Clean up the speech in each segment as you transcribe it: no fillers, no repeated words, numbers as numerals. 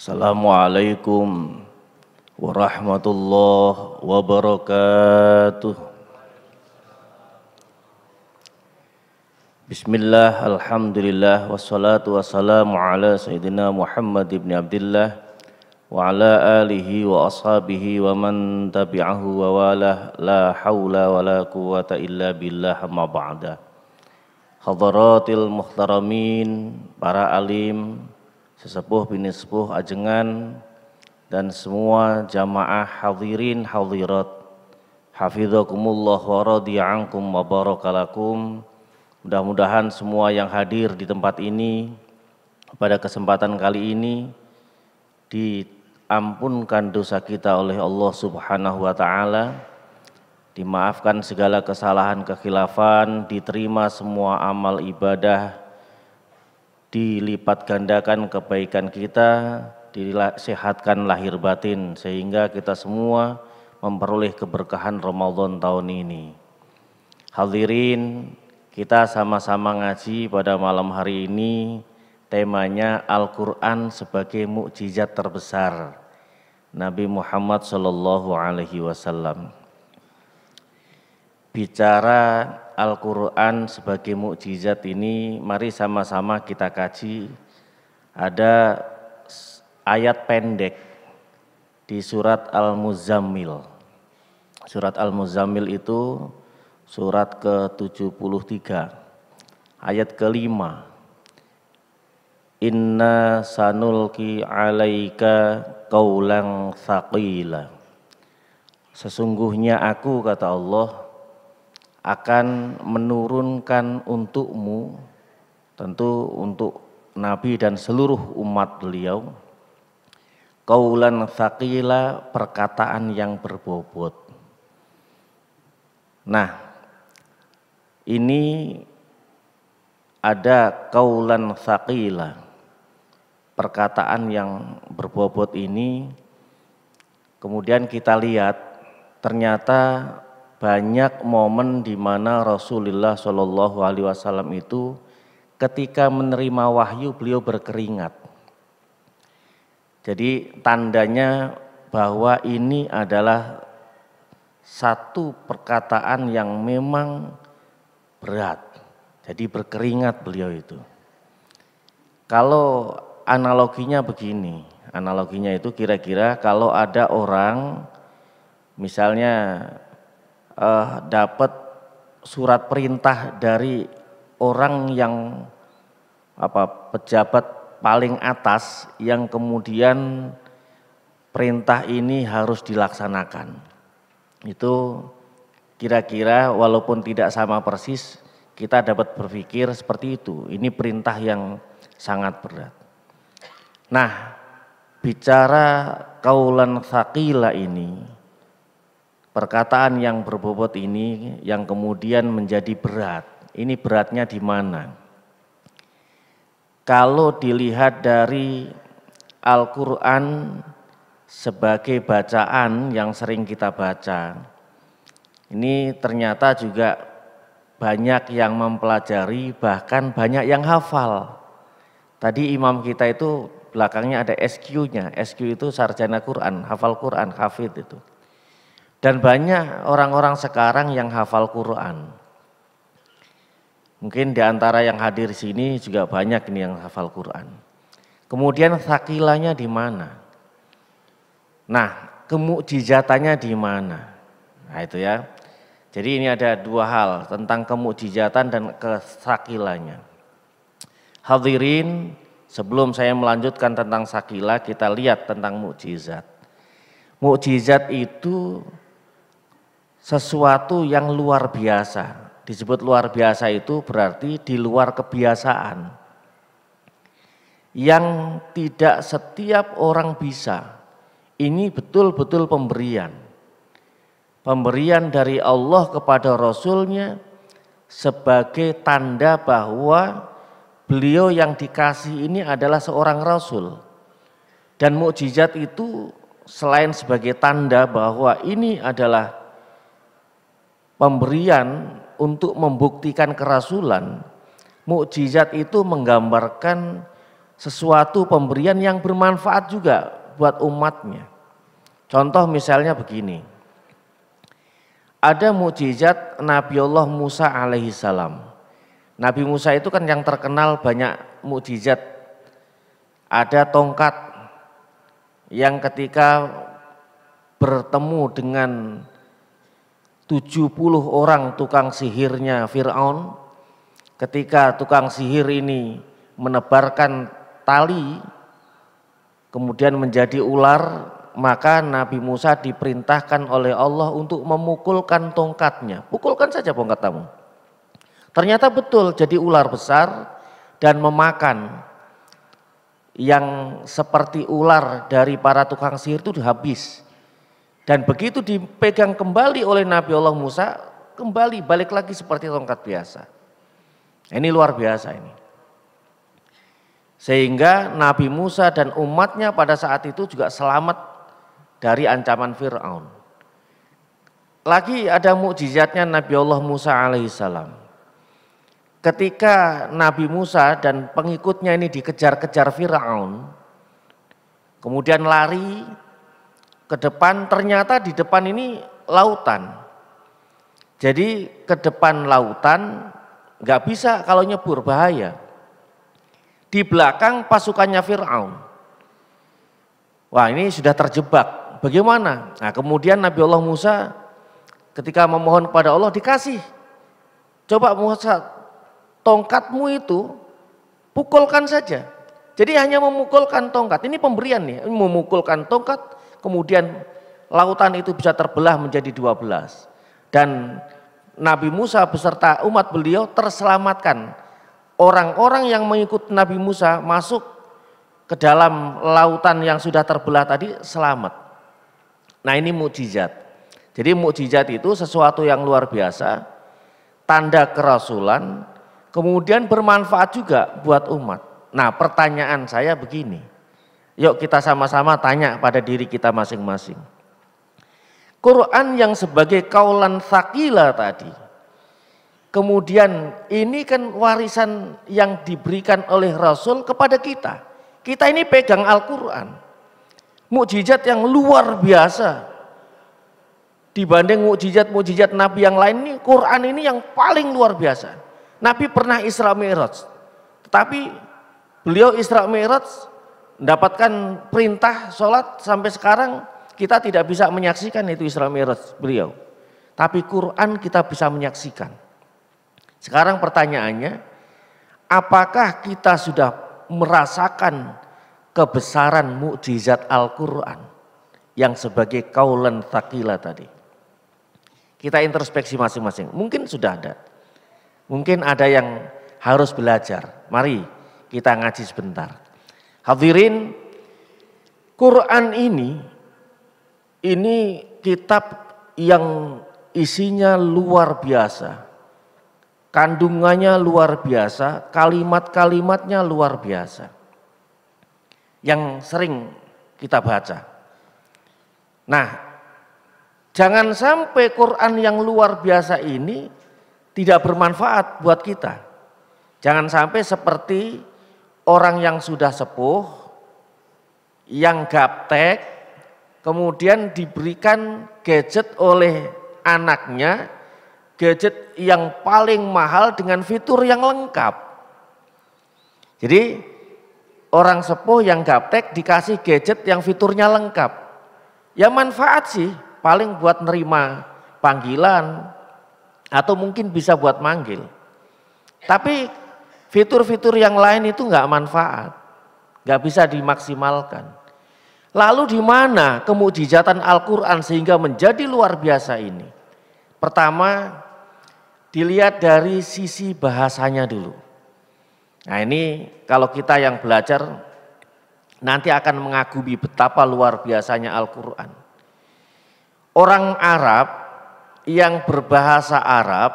Assalamualaikum warahmatullahi wabarakatuh. Bismillah, alhamdulillah, wassalatu wassalamu ala sayyidina Muhammad ibn Abdillah wa ala alihi wa ashabihi wa man tabi'ahu wa walah, la hawla wa la quwata illa billah, amma ba'da. Hadaratil muhtaramin, para alim, sesepuh bini sepuh ajengan, dan semua jamaah hadirin hadirat, hafizakumullah wa radiya'ankum wa barakalakum. Mudah-mudahan semua yang hadir di tempat ini pada kesempatan kali ini diampunkan dosa kita oleh Allah Subhanahu wa taala, dimaafkan segala kesalahan kekhilafan, diterima semua amal ibadah, dilipat gandakan kebaikan kita, disehatkan lahir batin sehingga kita semua memperoleh keberkahan Ramadan tahun ini. Hadirin, kita sama-sama ngaji pada malam hari ini, temanya Al-Quran sebagai mukjizat terbesar Nabi Muhammad SAW. Bicara Al-Quran sebagai mukjizat ini, mari sama-sama kita kaji. Ada ayat pendek di surat Al-Muzammil. Surat Al-Muzammil itu surat ke-73, ayat ke-5. Inna sanulki alaika qaulan tsaqila. Sesungguhnya aku, kata Allah, akan menurunkan untukmu, tentu untuk Nabi dan seluruh umat beliau, qaulan tsaqila, perkataan yang berbobot. Nah, ini ada qaulan tsaqila, perkataan yang berbobot ini. Kemudian kita lihat ternyata banyak momen di mana Rasulullah SAW itu ketika menerima wahyu beliau berkeringat. Jadi tandanya bahwa ini adalah satu perkataan yang memang berat. Jadi berkeringat beliau itu. Kalau analoginya begini, analoginya itu kira-kira kalau ada orang misalnya dapat surat perintah dari orang yang pejabat paling atas yang kemudian perintah ini harus dilaksanakan. Itu kira-kira walaupun tidak sama persis, kita dapat berpikir seperti itu. Ini perintah yang sangat berat. Nah, bicara qaulan tsaqila ini, perkataan yang berbobot ini yang kemudian menjadi berat. Ini beratnya di mana? Kalau dilihat dari Al-Quran sebagai bacaan yang sering kita baca, ini ternyata juga banyak yang mempelajari, bahkan banyak yang hafal. Tadi imam kita itu belakangnya ada SQ-nya, SQ itu sarjana Quran, hafal Quran, hafid itu. Dan banyak orang-orang sekarang yang hafal Quran. Mungkin di antara yang hadir di sini juga banyak ini yang hafal Quran. Kemudian tsaqilanya di mana? Nah, kemukjizatannya di mana? Nah itu ya. Jadi ini ada dua hal tentang kemukjizatan dan tsaqilanya. Hadirin, sebelum saya melanjutkan tentang tsaqila, kita lihat tentang mukjizat. Mukjizat itu sesuatu yang luar biasa. Disebut luar biasa itu berarti di luar kebiasaan. Yang tidak setiap orang bisa. Ini betul-betul pemberian. Pemberian dari Allah kepada Rasulnya sebagai tanda bahwa beliau yang dikasih ini adalah seorang Rasul. Dan mukjizat itu selain sebagai tanda bahwa ini adalah pemberian untuk membuktikan kerasulan, mukjizat itu menggambarkan sesuatu pemberian yang bermanfaat juga buat umatnya. Contoh misalnya begini, ada mukjizat Nabiullah Musa alaihissalam. Nabi Musa itu kan yang terkenal banyak mukjizat. Ada tongkat yang ketika bertemu dengan 70 orang tukang sihirnya Fir'aun, ketika tukang sihir ini menebarkan tali kemudian menjadi ular, maka Nabi Musa diperintahkan oleh Allah untuk memukulkan tongkatnya. Pukulkan saja tongkatmu. Ternyata betul jadi ular besar dan memakan yang seperti ular dari para tukang sihir itu habis. Dan begitu dipegang kembali oleh Nabi Allah Musa, kembali balik lagi seperti tongkat biasa. Ini luar biasa ini. Sehingga Nabi Musa dan umatnya pada saat itu juga selamat dari ancaman Fir'aun. Lagi ada mukjizatnya Nabi Allah Musa alaihissalam. Ketika Nabi Musa dan pengikutnya ini dikejar-kejar Fir'aun, kemudian lari ke depan, ternyata di depan ini lautan. Jadi ke depan lautan nggak bisa kalau nyebur, bahaya. Di belakang pasukannya Fir'aun. Wah, ini sudah terjebak. Bagaimana? Nah, kemudian Nabi Allah Musa ketika memohon kepada Allah dikasih. Coba Musa, tongkatmu itu pukulkan saja. Jadi hanya memukulkan tongkat. Ini pemberian nih, memukulkan tongkat, kemudian lautan itu bisa terbelah menjadi 12. Dan Nabi Musa beserta umat beliau terselamatkan. Orang-orang yang mengikut Nabi Musa masuk ke dalam lautan yang sudah terbelah tadi selamat. Nah, ini mukjizat. Jadi mukjizat itu sesuatu yang luar biasa, tanda kerasulan, kemudian bermanfaat juga buat umat. Nah, pertanyaan saya begini, yuk kita sama-sama tanya pada diri kita masing-masing. Quran yang sebagai kaulan tsaqila tadi, kemudian ini kan warisan yang diberikan oleh Rasul kepada kita. Kita ini pegang Al-Quran, mukjizat yang luar biasa. Dibanding mukjizat-mukjizat Nabi yang lain, ini Quran ini yang paling luar biasa. Nabi pernah Isra Mi'raj, tetapi beliau Isra Mi'raj mendapatkan perintah sholat, sampai sekarang kita tidak bisa menyaksikan itu Isra Mi'raj beliau. Tapi Quran kita bisa menyaksikan. Sekarang pertanyaannya, apakah kita sudah merasakan kebesaran mukjizat Al-Quran yang sebagai kaulan tsaqila tadi? Kita introspeksi masing-masing. Mungkin sudah ada, mungkin ada yang harus belajar. Mari kita ngaji sebentar. Hadirin, Quran ini kitab yang isinya luar biasa, kandungannya luar biasa, kalimat-kalimatnya luar biasa, yang sering kita baca. Nah, jangan sampai Quran yang luar biasa ini tidak bermanfaat buat kita. Jangan sampai seperti orang yang sudah sepuh, yang gaptek, kemudian diberikan gadget oleh anaknya, gadget yang paling mahal dengan fitur yang lengkap. Jadi orang sepuh yang gaptek dikasih gadget yang fiturnya lengkap. Ya manfaat sih, paling buat nerima panggilan atau mungkin bisa buat manggil. Tapi fitur-fitur yang lain itu nggak manfaat, nggak bisa dimaksimalkan. Lalu di mana kemukjizatan Al-Quran sehingga menjadi luar biasa ini? Pertama, dilihat dari sisi bahasanya dulu. Nah, ini kalau kita yang belajar nanti akan mengagumi betapa luar biasanya Al-Quran. Orang Arab yang berbahasa Arab,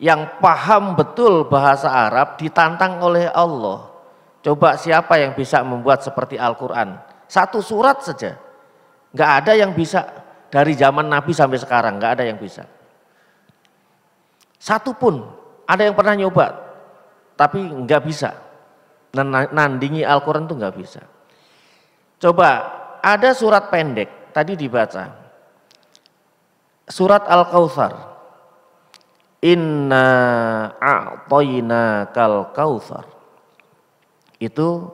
yang paham betul bahasa Arab, ditantang oleh Allah. Coba siapa yang bisa membuat seperti Al-Quran? Satu surat saja, nggak ada yang bisa. Dari zaman Nabi sampai sekarang nggak ada yang bisa. Satu pun, ada yang pernah nyoba, tapi nggak bisa. nandingi Al-Quran itu nggak bisa. Coba ada surat pendek tadi dibaca, surat Al-Kautsar, inna a'toinakal kautsar, itu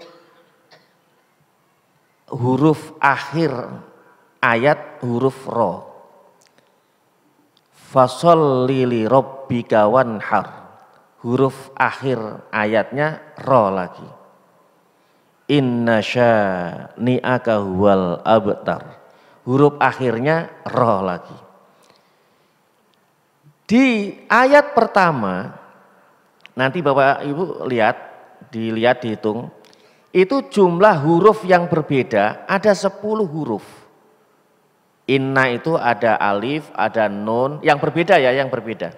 huruf akhir ayat huruf ro, fasholli li rabbika wanhar, huruf akhir ayatnya ro lagi, inna syani'aka huwal abtar, huruf akhirnya ro lagi. Di ayat pertama nanti Bapak Ibu dilihat dihitung, itu jumlah huruf yang berbeda ada 10 huruf. Inna itu ada alif, ada nun, yang berbeda ya, yang berbeda.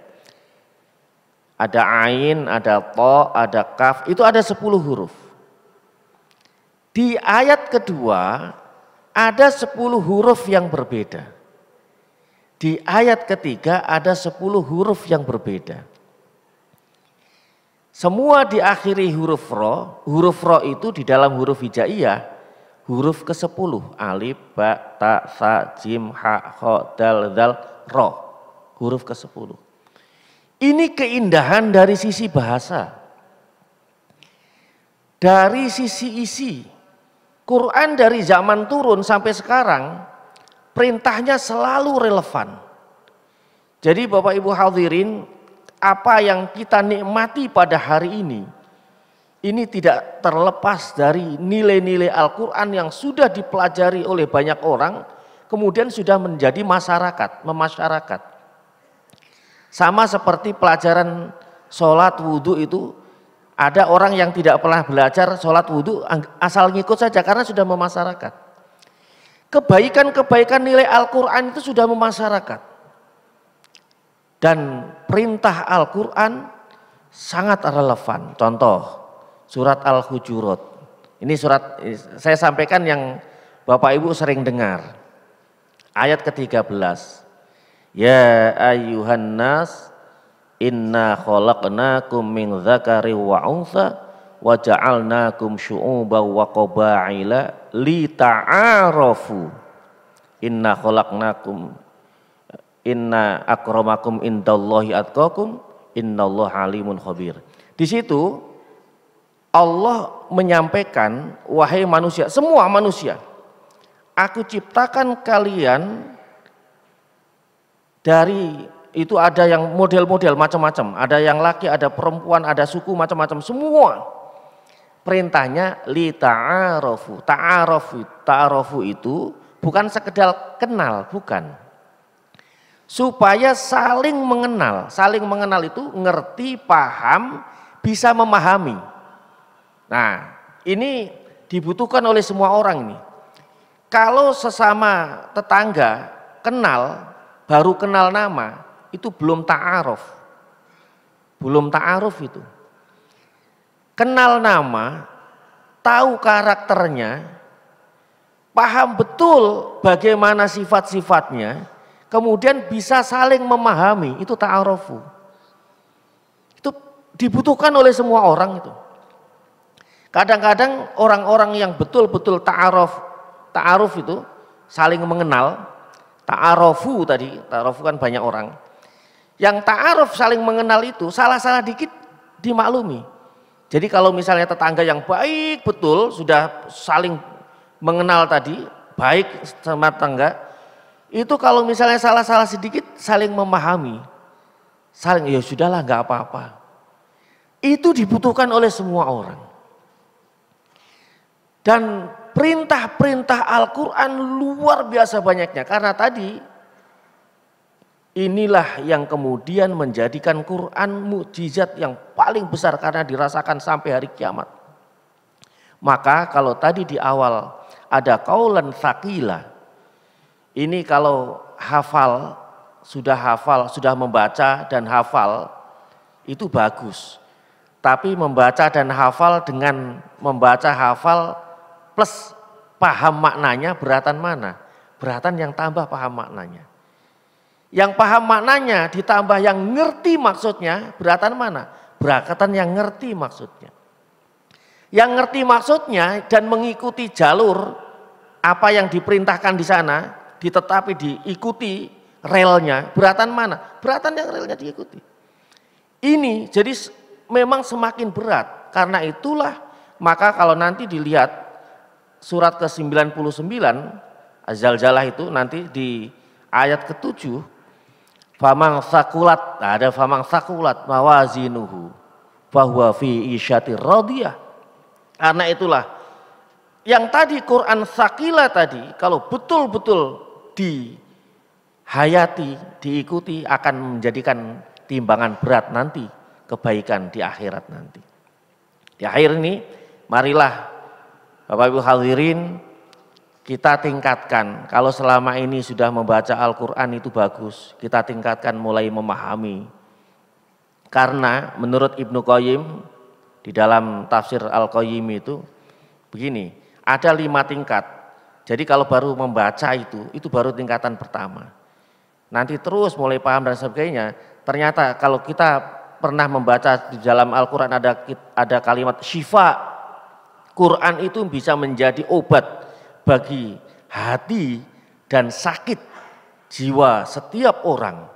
Ada ain, ada to, ada kaf, itu ada 10 huruf. Di ayat kedua ada 10 huruf yang berbeda. Di ayat ketiga ada 10 huruf yang berbeda. Semua diakhiri huruf ro. Huruf ro itu di dalam huruf hijaiyah huruf ke-10, alif, ba, ta, sa, jim, ha, kho, dal, dzal, ro, huruf ke-10. Ini keindahan dari sisi bahasa. Dari sisi isi, Quran dari zaman turun sampai sekarang perintahnya selalu relevan. Jadi Bapak Ibu hadirin, apa yang kita nikmati pada hari ini tidak terlepas dari nilai-nilai Al-Quran yang sudah dipelajari oleh banyak orang, kemudian sudah menjadi memasyarakat. Sama seperti pelajaran sholat wudhu itu, ada orang yang tidak pernah belajar sholat wudhu asal ngikut saja karena sudah memasyarakat. Kebaikan-kebaikan nilai Al-Quran itu sudah memasyarakat. Dan perintah Al-Quran sangat relevan. Contoh, surat Al-Hujurat. Ini surat, saya sampaikan yang Bapak Ibu sering dengar. Ayat ke-13. Ya ayyuhan nas, inna khalaqnakum min dzakari wa untha wa ja'alnakum syu'uban wa qabaila li ta'arafu. Inna akramakum indallahi atqakum innallaha alimun khabir. Di situ Allah menyampaikan, wahai manusia, semua manusia, aku ciptakan kalian dari, itu ada yang model-model macam-macam, ada yang laki, ada perempuan, ada suku macam-macam, semua. Perintahnya li ta'arafu. Ta'arafu itu bukan sekedar kenal, bukan. Supaya saling mengenal. Saling mengenal itu ngerti, paham, bisa memahami. Nah, ini dibutuhkan oleh semua orang ini. Kalau sesama tetangga kenal, baru kenal nama, itu belum ta'aruf. Belum ta'aruf itu. Kenal nama, tahu karakternya, paham betul bagaimana sifat-sifatnya, kemudian bisa saling memahami, itu ta'arufu. Itu dibutuhkan oleh semua orang itu. Kadang-kadang orang-orang yang betul-betul ta'aruf itu saling mengenal, ta'arufu tadi, ta'arufu kan banyak orang. Yang ta'aruf saling mengenal itu salah-salah dikit dimaklumi. Jadi kalau misalnya tetangga yang baik betul sudah saling mengenal tadi, baik sama tetangga, itu kalau misalnya salah-salah sedikit saling memahami, saling ya sudahlah nggak apa-apa. Itu dibutuhkan oleh semua orang. Dan perintah-perintah Al-Quran luar biasa banyaknya, karena tadi inilah yang kemudian menjadikan Quran mukjizat yang paling besar karena dirasakan sampai hari kiamat. Maka kalau tadi di awal ada qaulan tsaqila, ini kalau sudah membaca dan hafal itu bagus. Tapi membaca dan hafal dengan membaca hafal plus paham maknanya beratan mana? Beratan yang tambah paham maknanya. Yang paham maknanya ditambah yang ngerti maksudnya beratan mana? Beratan yang ngerti maksudnya. Yang ngerti maksudnya dan mengikuti jalur apa yang diperintahkan di sana, tetapi diikuti relnya, beratan mana? Beratan yang relnya diikuti. Ini jadi memang semakin berat. Karena itulah maka kalau nanti dilihat surat ke-99 Az-Zalzalah itu nanti di ayat ke-7, famang sakulat, ada famang sakulat mawazinuhu bahwa fi isyatir radiyah. Karena itulah yang tadi Quran sakila tadi kalau betul-betul dihayati, diikuti akan menjadikan timbangan berat nanti kebaikan di akhirat nanti. Di akhir ini marilah Bapak Ibu hadirin kita tingkatkan, kalau selama ini sudah membaca Al-Quran itu bagus, kita tingkatkan mulai memahami. Karena menurut Ibnu Qayyim di dalam tafsir Al-Qayyim itu begini, ada 5 tingkat. Jadi kalau baru membaca itu baru tingkatan pertama. Nanti terus mulai paham dan sebagainya. Ternyata kalau kita pernah membaca di dalam Al-Quran ada kalimat syifa, Quran itu bisa menjadi obat bagi hati dan sakit jiwa setiap orang.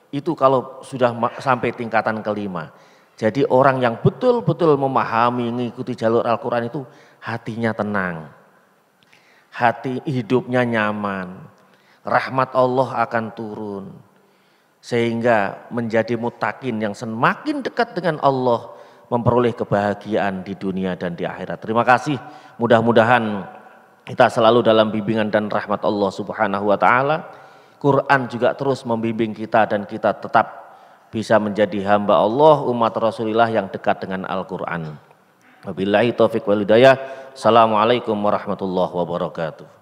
Itu kalau sudah sampai tingkatan kelima. Jadi orang yang betul-betul memahami, mengikuti jalur Al-Quran itu hatinya tenang. Hati hidupnya nyaman. Rahmat Allah akan turun. Sehingga menjadi muttaqin yang semakin dekat dengan Allah, memperoleh kebahagiaan di dunia dan di akhirat. Terima kasih. Mudah-mudahan kita selalu dalam bimbingan dan rahmat Allah Subhanahu wa taala. Quran juga terus membimbing kita dan kita tetap bisa menjadi hamba Allah, umat Rasulullah yang dekat dengan Al-Qur'an. Wabillahi taufiq wal hidayah. Assalamualaikum warahmatullahi wabarakatuh.